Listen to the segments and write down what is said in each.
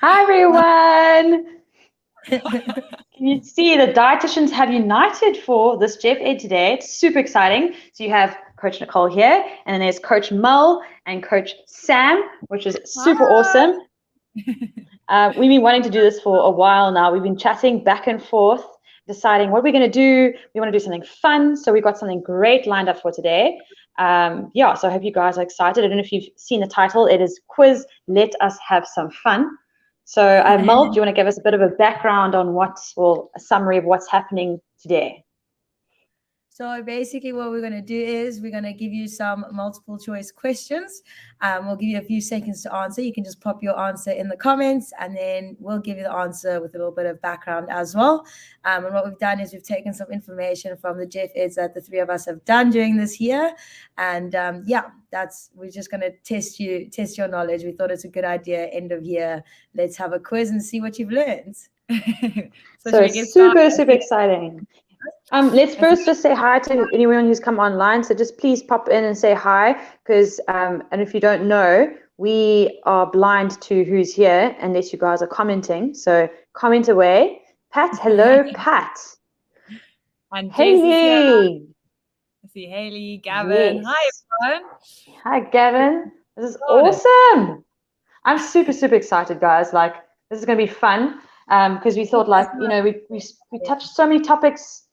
Hi, everyone. Can you see the dietitians have united for this Jeff Ed today? It's super exciting. So you have Coach Nicole here, and then there's Coach Mel and Coach Sam, which is super awesome. We've been wanting to do this for a while now. We've been chatting back and forth, deciding what we're going to do. We want to do something fun, so we've got something great lined up for today. So I hope you guys are excited. I don't know if you've seen the title. It is Quiz, Let Us Have Some Fun. So, Mel, do you want to give us a bit of a background on a summary of what's happening today? So basically what we're going to do is we're going to give you some multiple choice questions. We'll give you a few seconds to answer. You can just pop your answer in the comments, and then we'll give you the answer with a little bit of background as well. And what we've done is we've taken some information from the Jeff Eds that the three of us have done during this year. And we're just going to test your knowledge. We thought it's a good idea, end of year. Let's have a quiz and see what you've learned. So it's super exciting. Let's first just say hi to anyone who's come online. So just please pop in and say hi, because and if you don't know, we are blind to who's here unless you guys are commenting. So comment away. Pat, hello, Pat. And Haley. I see Haley, Gavin. Yes. Hi, everyone. Hi, Gavin. This is awesome. I'm super excited, guys. Like, this is going to be fun because we thought, like, you know, we touched so many topics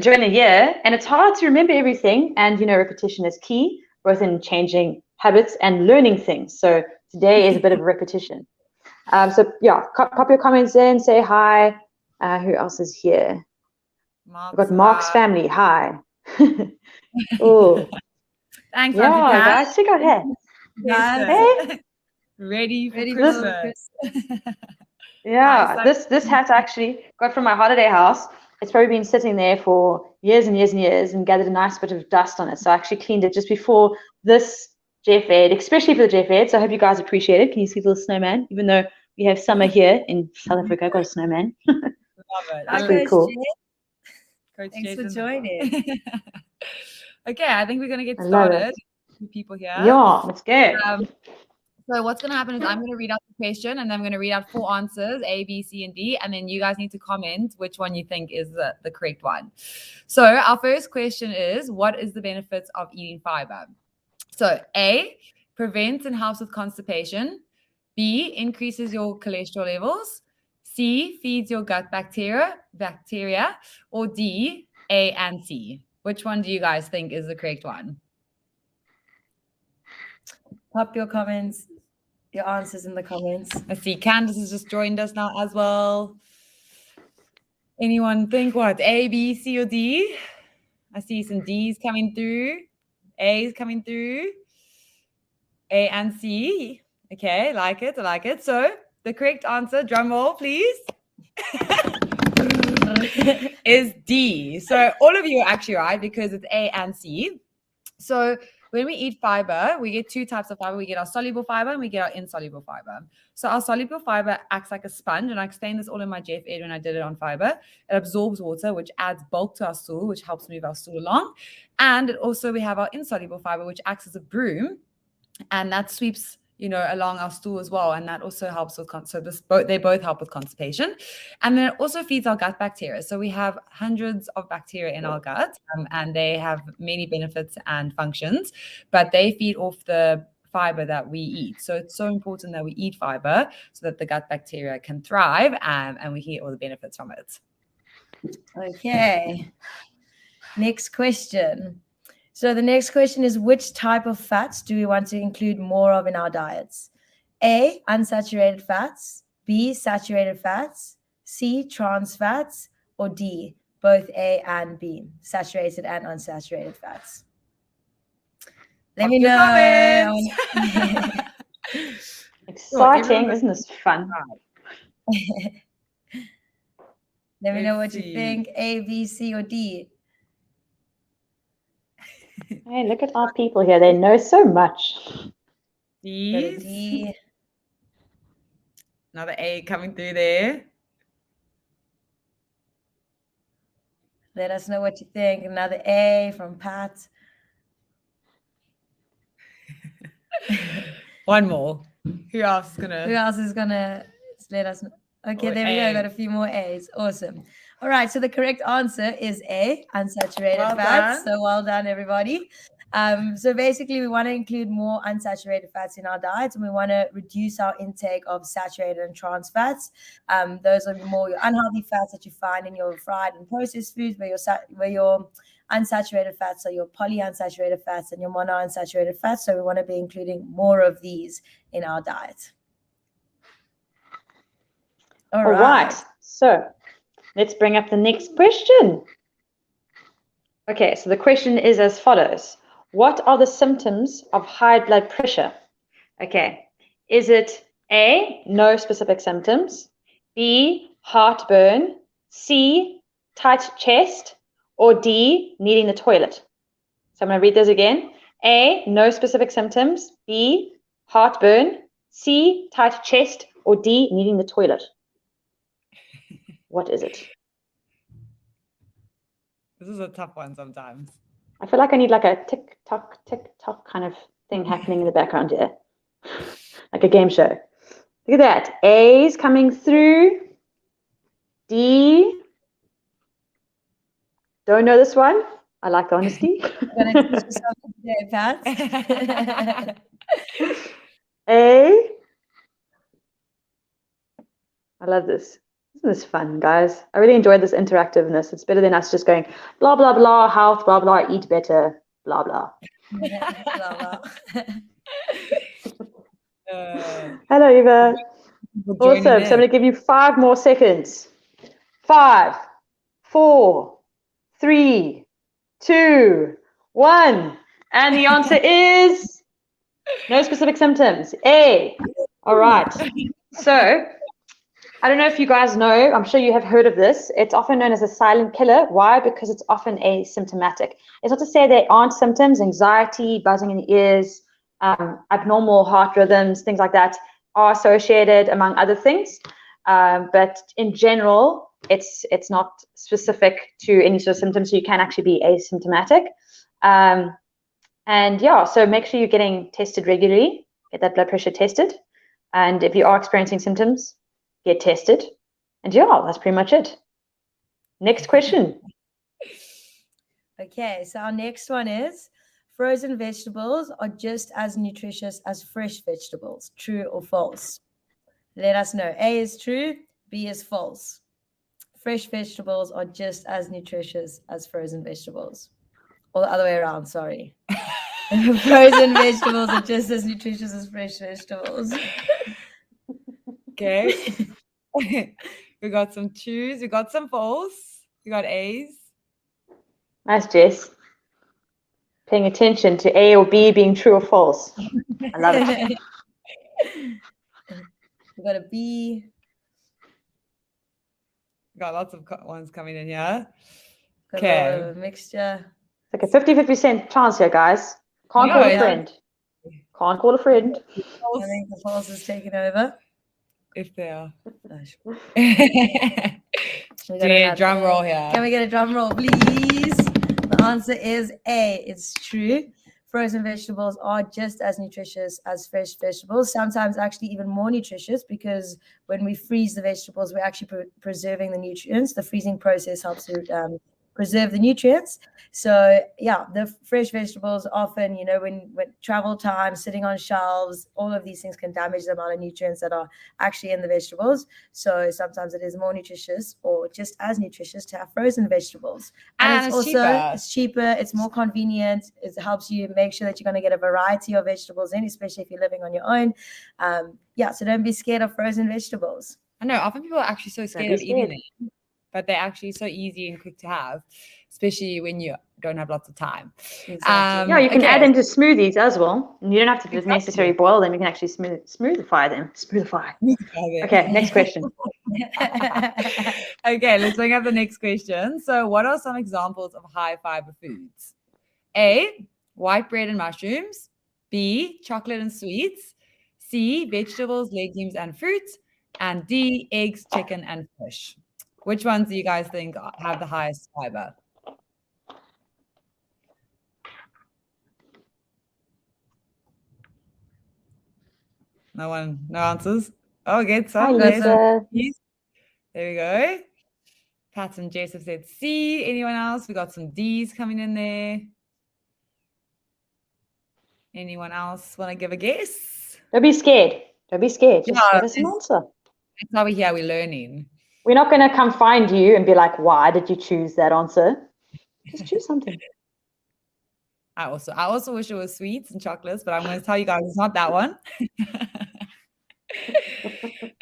during the year, and it's hard to remember everything, and you know, repetition is key both in changing habits and learning things. So today is a bit of repetition. Pop your comments in, say hi. Who else is here? We've got Mark's family. Hi. Oh, thanks, guys, check out here. Hey, ready for Christmas. This hat actually got from my holiday house. It's probably been sitting there for years and years and years and gathered a nice bit of dust on it. So I actually cleaned it just before this Jeff Ed, especially for the Jeff Ed. So I hope you guys appreciate it. Can you see the little snowman? Even though we have summer here in South Africa, I've got a snowman. Love it. That's pretty cool. Thanks for joining. Okay, I think we're going to get started. People here. Yeah, let's go. So what's going to happen is I'm going to read out the question, and then I'm going to read out 4 answers, A, B, C, and D, and then you guys need to comment which one you think is the correct one. So our first question is, what is the benefits of eating fiber? So A, prevents and helps with constipation. B, increases your cholesterol levels. C, feeds your gut bacteria. Or D, A and C. Which one do you guys think is the correct one? Pop your comments, your answers in the comments. I see Candace has just joined us now as well. Anyone think what? A, B, C, or D? I see some D's coming through. A's coming through. A and C. Okay, I like it. So the correct answer, drum roll, please, is D. So all of you are actually right because it's A and C. So when we eat fiber, we get 2 types of fiber. We get our soluble fiber and we get our insoluble fiber. So our soluble fiber acts like a sponge, and I explained this all in my Jeff Ed when I did it on fiber. It absorbs water, which adds bulk to our stool, which helps move our stool along. And we have our insoluble fiber, which acts as a broom, and that sweeps along our stool as well, and that also helps with they both help with constipation. And then it also feeds our gut bacteria. So we have hundreds of bacteria in our gut, and they have many benefits and functions, but they feed off the fiber that we eat. So it's so important that we eat fiber so that the gut bacteria can thrive, and we get all the benefits from it. Okay. Next question. So the next question is, which type of fats do we want to include more of in our diets? A, unsaturated fats. B, saturated fats. C, trans fats. Or D, both A and B, saturated and unsaturated fats. Let me know. Exciting, isn't this fun? Let me know what you think. A, B, C, or D. Hey, look at our people here. They know so much. D. Another A coming through there. Let us know what you think. Another A from Pat. One more. Who else is gonna Just let us know. Okay, Or there we go. A. Got a few more A's. Awesome. All right. So the correct answer is A, unsaturated Well fats. done. So well done, everybody. So basically, we want to include more unsaturated fats in our diets, and we want to reduce our intake of saturated and trans fats. Those are more your unhealthy fats that you find in your fried and processed foods, where your unsaturated fats are your polyunsaturated fats and your monounsaturated fats. So we want to be including more of these in our diet. All right. So let's bring up the next question. Okay, so the question is as follows. What are the symptoms of high blood pressure? Okay, is it A, no specific symptoms, B, heartburn, C, tight chest, or D, needing the toilet? So I'm going to read those again. A, no specific symptoms, B, heartburn, C, tight chest, or D, needing the toilet? What is it? This is a tough one sometimes. I feel like I need like a tick-tock kind of thing happening in the background here. Like a game show. Look at that. A's coming through. D. Don't know this one. I like the honesty. I'm going to teach you something today, Pat. A. I love this. Isn't this fun, guys? I really enjoyed this interactiveness. It's better than us just going blah, blah, blah, health, blah, blah, eat better, blah, blah. Blah, blah. Hello, Eva. Awesome. So I'm going to give you 5 more seconds. 5, 4, 3, 2, 1. And the answer is no specific symptoms. A. All right. So I don't know if you guys know, I'm sure you have heard of this. It's often known as a silent killer. Why? Because it's often asymptomatic. It's not to say there aren't symptoms, anxiety, buzzing in the ears, abnormal heart rhythms, things like that are associated among other things. But in general, it's not specific to any sort of symptoms, so you can actually be asymptomatic. And yeah, so make sure you're getting tested regularly, get that blood pressure tested. And if you are experiencing symptoms, get tested. And yeah, that's pretty much it. Next question. Okay, so our next one is frozen vegetables are just as nutritious as fresh vegetables. True or false? Let us know. A is true, B is false. Fresh vegetables are just as nutritious as frozen vegetables. Or the other way around, sorry. Frozen vegetables are just as nutritious as fresh vegetables. Okay. We got some trues. We got some false. We got A's. Nice, Jess. Paying attention to A or B being true or false. I love it. We got a B. Got lots of ones coming in here. Got Okay. a little mixture. It's like a 50-50% chance here, guys. Can't call a friend. Can't call a friend. I think the false is taking over. If they are. We Do a drum roll here. Can we get a drum roll, please? The answer is A. It's true. Frozen vegetables are just as nutritious as fresh vegetables, sometimes actually even more nutritious, because when we freeze the vegetables, we're actually preserving the nutrients. The freezing process helps to preserve the nutrients. So yeah, the fresh vegetables often, when travel time, sitting on shelves, all of these things can damage the amount of nutrients that are actually in the vegetables. So sometimes it is more nutritious or just as nutritious to have frozen vegetables. And it's also cheaper, it's more convenient. It helps you make sure that you're going to get a variety of vegetables in, especially if you're living on your own. So don't be scared of frozen vegetables. I know often people are actually so scared of eating them, but they're actually so easy and quick to have, especially when you don't have lots of time. Exactly. You can add them to smoothies as well. And you don't have to necessarily boil them. You can actually smoothify them. Smoothify. Okay, next question. Okay, let's bring up the next question. So what are some examples of high fiber foods? A, white bread and mushrooms. B, chocolate and sweets. C, vegetables, legumes, and fruits. And D, eggs, chicken, and fish. Which ones do you guys think have the highest fiber? No answers? Oh, get Hi, some. There's some Lisa. D's. There we go. Pat and Jess have said C. Anyone else? We got some D's coming in there. Anyone else want to give a guess? Don't be scared. Don't be scared. Just Yeah, give us an answer. That's why we're here. We're learning. We're not going to come find you and be like, why did you choose that answer? Just choose something. I also wish it was sweets and chocolates, but I'm going to tell you guys it's not that one.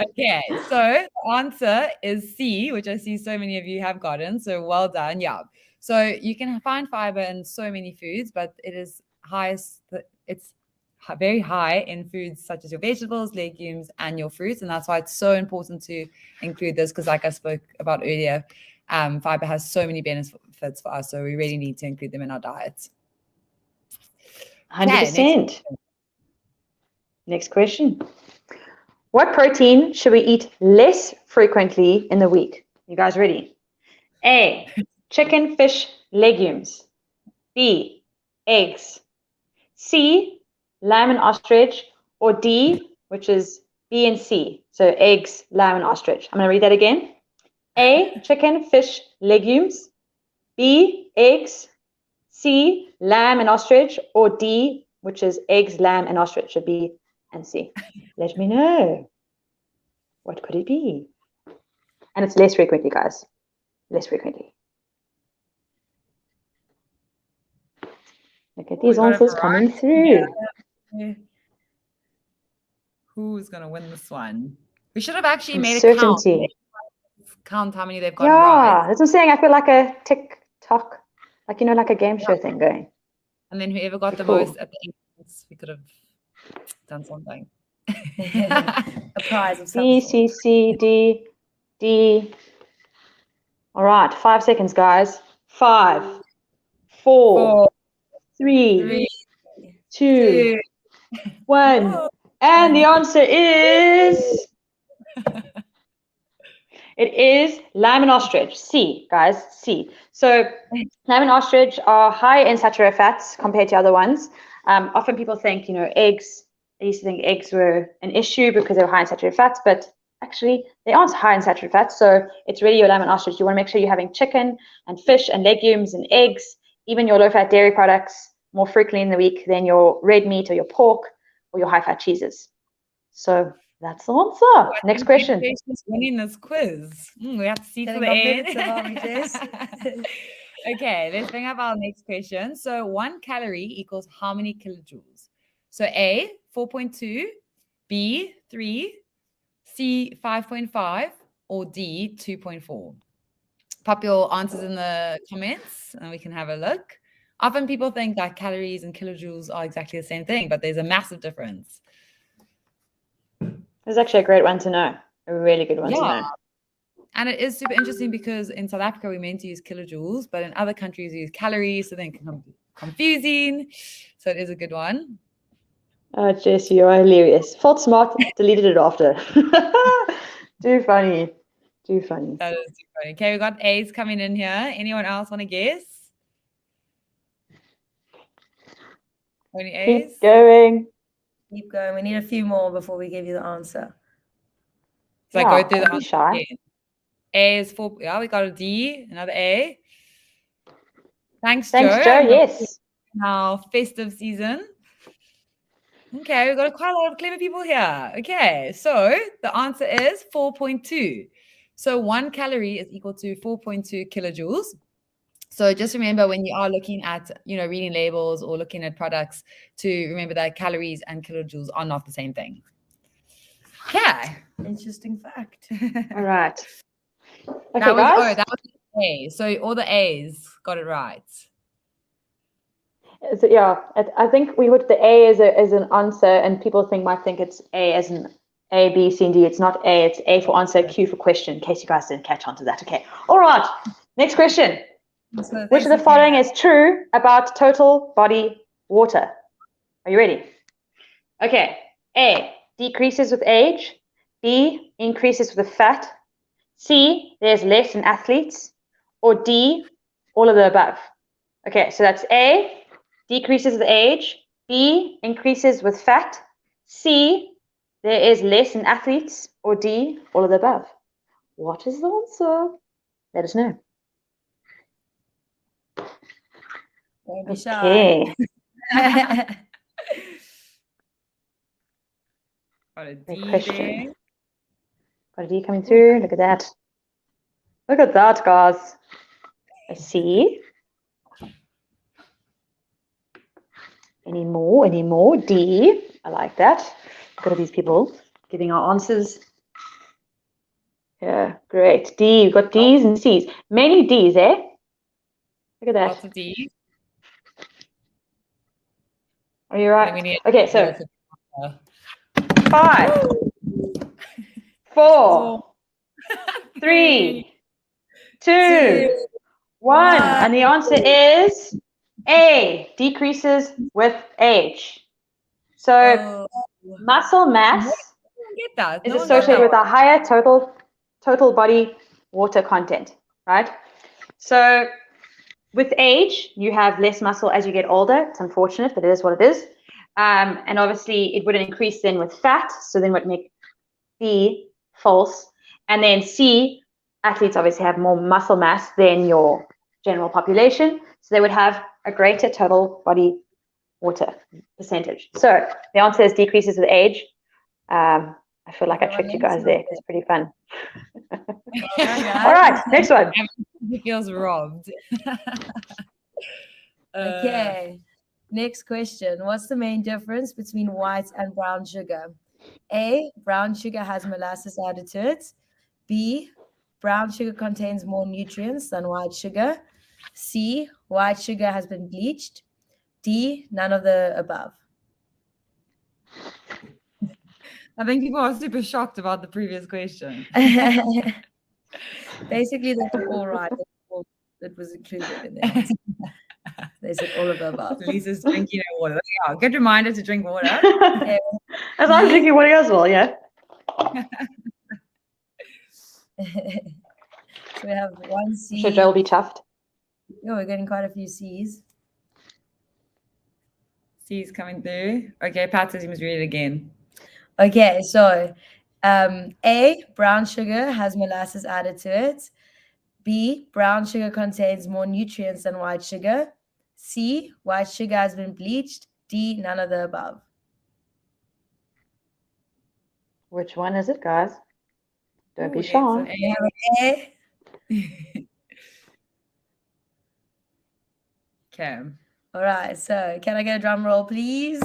Okay, so the answer is C, which I see so many of you have gotten. So well done. Yeah. So you can find fiber in so many foods, but it's very high in foods such as your vegetables, legumes, and your fruits. And that's why it's so important to include this because, like I spoke about earlier, fiber has so many benefits for us. So we really need to include them in our diets. 100%. Next question. What protein should we eat less frequently in the week? You guys ready? A, chicken, fish, legumes. B, eggs. C, lamb and ostrich. Or D, which is B and C. So eggs, lamb, and ostrich. I'm going to read that again. A, chicken, fish, legumes. B, eggs. C, lamb and ostrich. Or D, which is eggs, lamb, and ostrich. Should B and C. Let me know. What could it be? And it's less frequently, guys. Less frequently. Look at these answers coming through. Yeah. Who's going to win this one? We should have actually made Uncertainty. a count how many they've gotten Yeah, right. that's what I'm saying. I feel like a TikTok, like, you know, like a game show thing going. And then whoever got the Cool. most at the end, we could have done something. A prize of some B, sort. C, C, D, D. All right, 5 seconds, guys. 5, 4, 3, 2, 1. And the answer is... It is lamb and ostrich. C, guys, C. So lamb and ostrich are high in saturated fats compared to other ones. Often people think, you know, eggs, they used to think eggs were an issue because they were high in saturated fats, but actually they aren't high in saturated fats. So it's really your lamb and ostrich. You want to make sure you're having chicken and fish and legumes and eggs, even your low-fat dairy products more frequently in the week than your red meat or your pork or your high-fat cheeses. So that's the answer. Next question. Winning this quiz. We have to see to the end. Okay, let's bring up our next question. So 1 calorie equals how many kilojoules? So A, 4.2, B, 3, C, 5.5, or D, 2.4. Pop your answers in the comments and we can have a look. Often people think that calories and kilojoules are exactly the same thing, but there's a massive difference. This is actually a great one to know. A really good one to know. And it is super interesting because in South Africa, we're meant to use kilojoules, but in other countries, we use calories, so then it can be confusing. So it is a good one. Oh, Jess, you are hilarious. Felt smart, deleted it after. Too funny. Too funny. That is too funny. Okay, we got A's coming in here. Anyone else want to guess? Any A's? Keep going. Keep going. We need a few more before we give you the answer. So I go through the answer shy. again. A is 4. Yeah, we got a D, another A. Thanks, Joe. Yes. Now, festive season. Okay, we've got quite a lot of clever people here. Okay, so the answer is 4.2. So 1 calorie is equal to 4.2 kilojoules. So just remember when you are looking at, you know, reading labels or looking at products to remember that calories and kilojoules are not the same thing. Okay. Interesting fact. All right. Okay, that was, guys. that was an A. So all the A's got it right. So, yeah, I think we put the A as an answer, and people might think it's A as an A, B, C, and D. It's not A. It's A for answer, Q for question, in case you guys didn't catch on to that. Okay. All right. Next question. So which of the following is true about total body water? Are you ready? Okay. A, decreases with age. B, increases with fat. C, there's less in athletes. Or D, all of the above. Okay, so that's A, decreases with age. B, increases with fat. C, there is less in athletes, or D, all of the above. What is the answer? Let us know. Don't be shy. Okay. Got a Great D question. there. Got a D coming through. Look at that. Look at that, guys. A C. Any more? Any more? D. I like that. Look at all these people giving our answers. Yeah, great. D. We've got D's and C's. Many D's, eh? Look at that. Lots of D. Are you I think we right? need Okay, so 5, 4, 3, 2, 1. And the answer is A, decreases with age. So muscle mass Get that. is No one got associated that with a higher total body water content, right? So with age, you have less muscle as you get older. It's unfortunate, but it is what it is. And obviously, it wouldn't increase then with fat. So then what make B false. And then C, athletes obviously have more muscle mass than your general population. So they would have a greater total body water percentage. So the answer is decreases with age. I feel like I tricked you guys there. It's pretty fun. All right, next one. He feels robbed. Okay. Next question. What's the main difference between white and brown sugar? A, brown sugar has molasses added to it. B, brown sugar contains more nutrients than white sugar. C, white sugar has been bleached. D, none of the above. I think people are super shocked about the previous question. Basically, they're all right. It was included in the answer. They said all of the above. Lisa's drinking her water. Yeah, good reminder to drink water. Okay. As I'm drinking water as well, yeah. So we have one C. I'm sure Joe will be chuffed. Oh, we're getting quite a few C's. C's coming through. Okay, Pat says you must read it again. Okay, so A, brown sugar has molasses added to it. B, brown sugar contains more nutrients than white sugar. C, white sugar has been bleached. D, none of the above. Which one is it, guys? Don't be Ooh, shy. We have A. Okay. All right, so can I get a drum roll, please?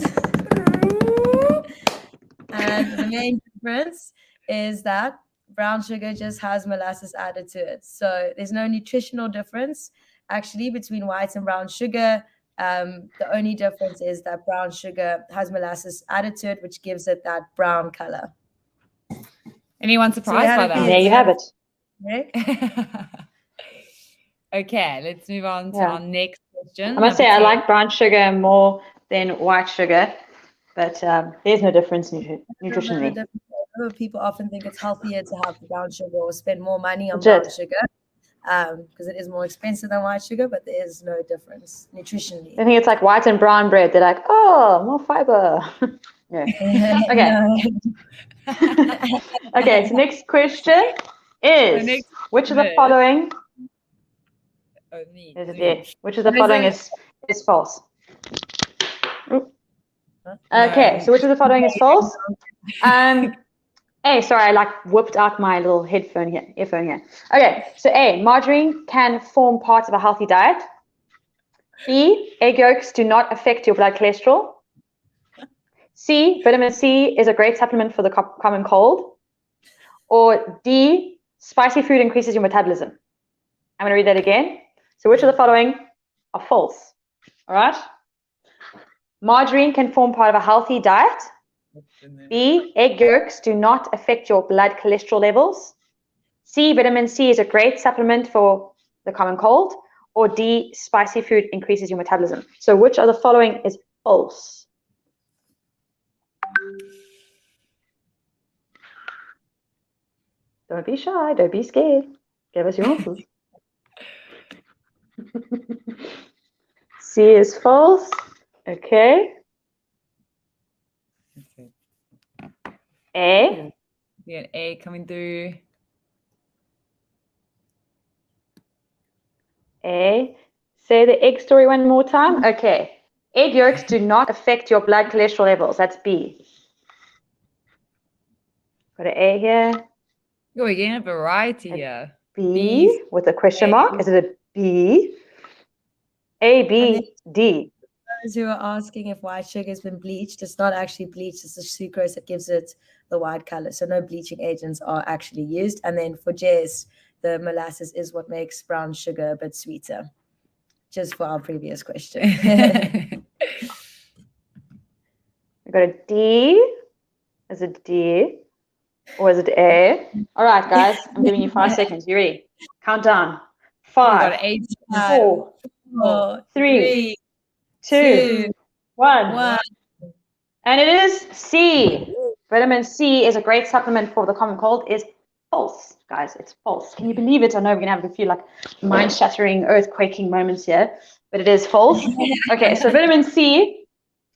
And the main difference is that brown sugar just has molasses added to it. So there's no nutritional difference actually between white and brown sugar. The only difference is that brown sugar has molasses added to it, which gives it that brown color. Anyone surprised by that? There you have it. Rick? Okay, let's move on to our next question. I must say I like brown sugar more than white sugar, but there's no difference nutritionally. People often think it's healthier to have brown sugar or spend more money on Legit. brown sugar because it is more expensive than white sugar, but there is no difference nutritionally. I think it's like white and brown bread. They're like, oh, more fiber. Yeah. Okay. Okay, so next question is, which of the following which of the following is false? Okay, so which of the following is false? A, sorry, I like whipped out my little earphone here. Okay, so A, margarine can form part of a healthy diet. B, egg yolks do not affect your blood cholesterol. C, vitamin C is a great supplement for the common cold. Or D, spicy food increases your metabolism. I'm going to read that again. So which of the following are false? All right. Margarine can form part of a healthy diet. B, egg yolks do not affect your blood cholesterol levels. C, vitamin C is a great supplement for the common cold. Or D, spicy food increases your metabolism. So which of the following is false? Don't be shy. Don't be scared. Give us your answers. C is false. Okay. A. We got A coming through. A. Say the egg story one more time. Okay. Egg yolks do not affect your blood cholesterol levels. That's B. Got an A here. Oh, we're getting a variety here. B with a question mark. Is it a B? A, B, D. Those who are asking if white sugar has been bleached, it's not actually bleached. It's the sucrose that gives it the white color. So no bleaching agents are actually used. And then for Jess, the molasses is what makes brown sugar a bit sweeter. Just for our previous question. We got a D. Is it D? Or is it A? All right, guys. I'm giving you 5 seconds. You ready? Count down. 5, 4, 3, 2, 1. And it is C. Vitamin C is a great supplement for the common cold. Is false, guys. It's false. Can you believe it? I know we're gonna have a few like mind-shattering, earth-quaking moments here, but it is false. Okay, so vitamin C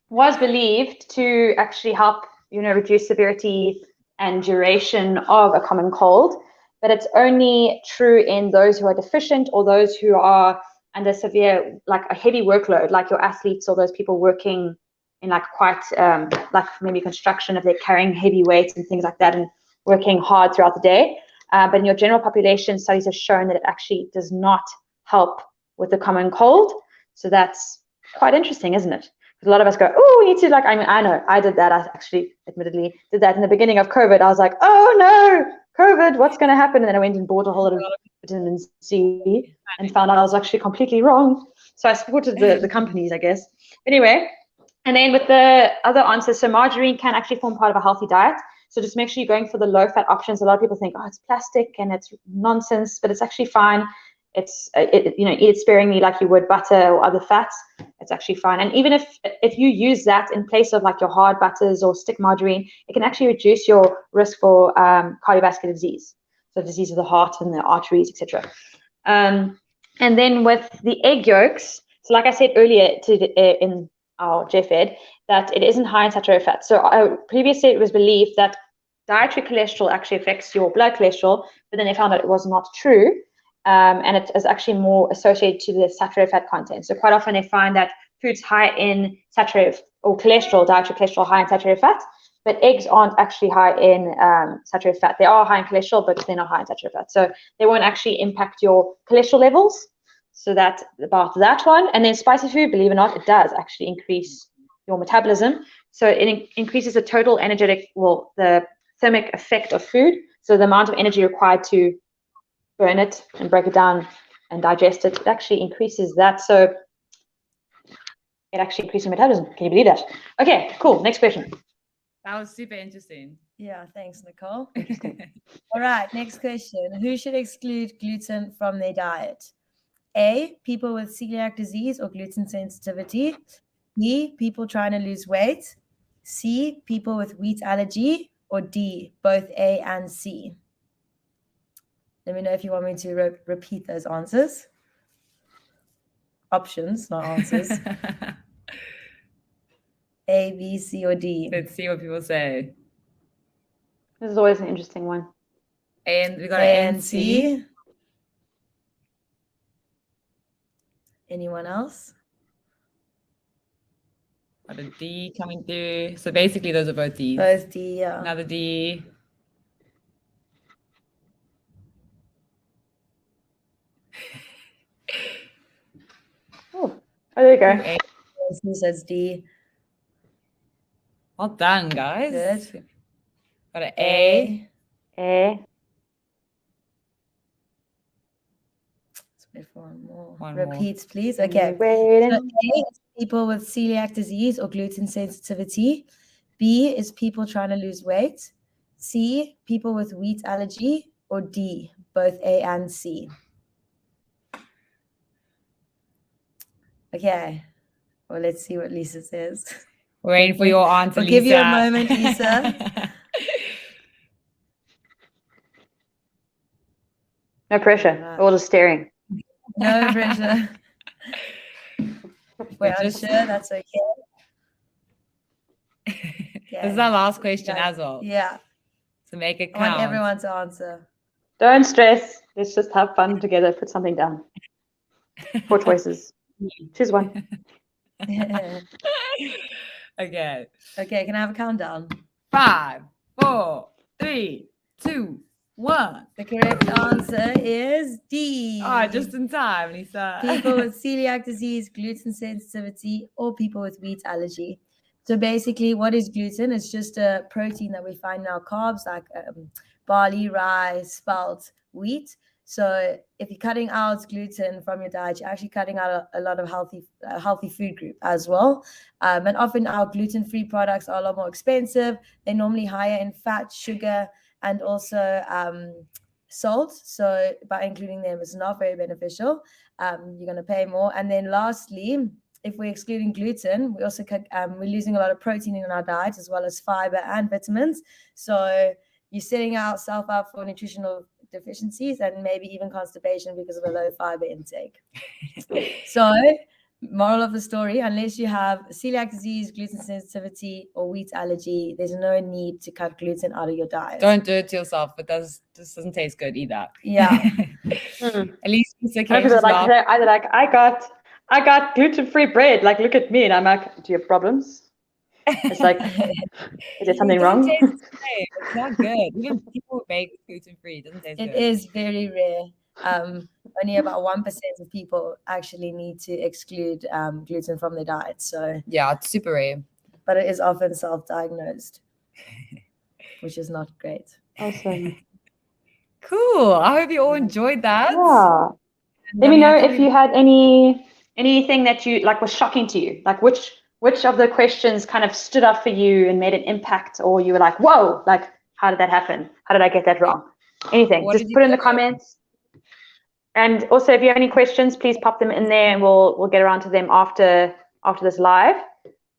was believed to actually help, reduce severity and duration of a common cold, but it's only true in those who are deficient or those who are under severe, like a heavy workload, like your athletes or those people working in like quite like maybe construction, if they're carrying heavy weights and things like that and working hard throughout the day. But in your general population, studies have shown that it actually does not help with the common cold. So that's quite interesting, isn't it? A lot of us go, oh, we need to like, I know, I did that. I actually admittedly did that in the beginning of COVID. I was like, oh no, COVID, what's going to happen? And then I went and bought a whole lot of vitamin C and found out I was actually completely wrong. So I supported the companies, I guess. Anyway, and then with the other answers, so margarine can actually form part of a healthy diet. So just make sure you're going for the low-fat options. A lot of people think, oh, it's plastic and it's nonsense, but it's actually fine. It's eat it sparingly like you would butter or other fats. It's actually fine. And even if you use that in place of like your hard butters or stick margarine, it can actually reduce your risk for cardiovascular disease, so disease of the heart and the arteries, etc. And then with the egg yolks, so like I said earlier in our Jeff Ed, that it isn't high in saturated fat. So previously it was believed that dietary cholesterol actually affects your blood cholesterol, but then they found out it was not true. And it is actually more associated to the saturated fat content. So quite often they find that foods high in saturated or cholesterol, dietary cholesterol high in saturated fat, but eggs aren't actually high in saturated fat. They are high in cholesterol, but they're not high in saturated fat. So they won't actually impact your cholesterol levels. So that's about that one. And then spicy food, believe it or not, it does actually increase your metabolism. So it increases the total energetic, the thermic effect of food. So the amount of energy required to burn it and break it down and digest it, it actually increases that. So it actually increases metabolism. Can you believe that? Okay, cool. Next question. That was super interesting. Yeah, thanks, Nicole. All right, next question. Who should exclude gluten from their diet? A, people with celiac disease or gluten sensitivity. B, people trying to lose weight. C, people with wheat allergy. Or D, both A and C. Let me know if you want me to repeat those answers. Options, not answers. A, B, C, or D. Let's see what people say. This is always an interesting one. And we got A and C. Anyone else? Got a D coming through. So basically those are both Ds. Both D, yeah. Another D. Oh, there you go. C says D. Well done, guys. Good. Got an A. A. Let's wait for one more. One Repeats, please. Okay. So A is people with celiac disease or gluten sensitivity. B is people trying to lose weight. C, people with wheat allergy. Or D, both A and C. Okay. Well, let's see what Lisa says. Waiting for your answer, We'll Lisa. give you a moment, Lisa. No pressure. We're all just staring. No pressure. We're unsure. That's okay. This is our last question as well. Yeah. So make it I want count. everyone to answer. Don't stress. Let's just have fun together. Put something down. 4 choices. Choose one. Okay, Okay. can I have a countdown? 5, 4, 3, 2, 1. The correct answer is D. Ah, just in time, Lisa. People with celiac disease, gluten sensitivity, or people with wheat allergy. So basically, what is gluten? It's just a protein that we find in our carbs, like barley, rye, spelt, wheat. So if you're cutting out gluten from your diet, you're actually cutting out a lot of healthy food group as well. And often our gluten-free products are a lot more expensive. They're normally higher in fat, sugar, and also salt. So by including them, it's not very beneficial. You're going to pay more. And then lastly, if we're excluding gluten, we also we're losing a lot of protein in our diet, as well as fiber and vitamins. So you're setting yourself up for nutritional deficiencies and maybe even constipation because of a low fiber intake. So moral of the story, unless you have celiac disease, gluten sensitivity, or wheat allergy, there's no need to cut gluten out of your diet. Don't do it to yourself. It doesn't taste good either. Yeah. At least it's okay. I know people either like, I got gluten-free bread. Like, look at me. And I'm like, do you have problems? It's like, is there something wrong? It's not good. Even people who bake gluten-free, it doesn't taste good. It is very rare. Only about 1% of people actually need to exclude gluten from their diet. So yeah, it's super rare. But it is often self-diagnosed, which is not great. Awesome. Cool. I hope you all enjoyed that. Yeah. Let me know if you had anything that you like was shocking to you. Like which of the questions kind of stood up for you and made an impact, or you were like, whoa, like how did that happen? How did I get that wrong? Anything. Just put it in the comments. And also, if you have any questions, please pop them in there, and we'll get around to them after this live.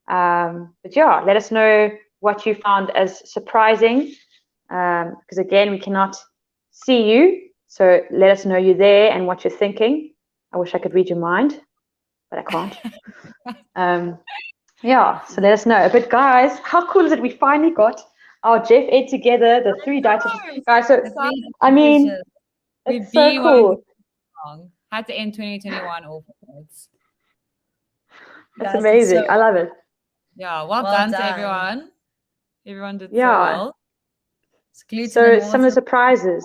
But yeah, let us know what you found as surprising, because again, we cannot see you, so let us know you're there and what you're thinking. I wish I could read your mind, but I can't. Yeah, so let us know. But guys, how cool is it? We finally got our Jeff Ed together, the 3 dietitians. Guys, so I mean, it's so cool. Had to end 2021 all for it. That's amazing. I love it. Yeah, well done to everyone. Everyone did so well. So some of the surprises.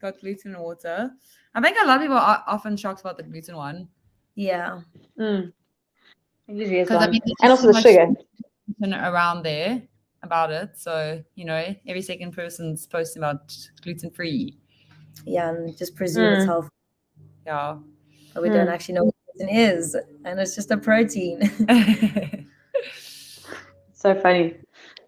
Got gluten and water. I think a lot of people are often shocked about the gluten one. Yeah. Usually is one. And also the sugar. Around there about it. So, every second person's posting about gluten-free. Yeah, and just presume it's healthy. Yeah. But we don't actually know what gluten is. And it's just a protein. So funny.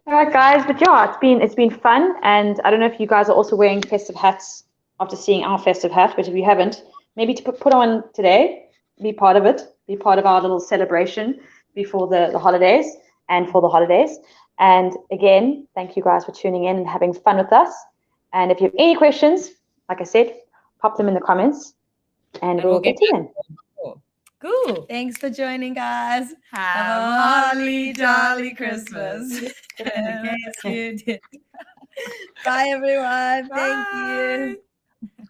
All right, guys. But yeah, it's been fun. And I don't know if you guys are also wearing festive hats after seeing our festive hat. But if you haven't, maybe to put on today, be part of it. Be part of our little celebration before the holidays and for the holidays. And again, thank you guys for tuning in and having fun with us. And if you have any questions, like I said, pop them in the comments and we'll get to them. Cool. Thanks for joining, guys. Have a holly jolly Christmas. In case you did. Bye, everyone. Bye. Thank you.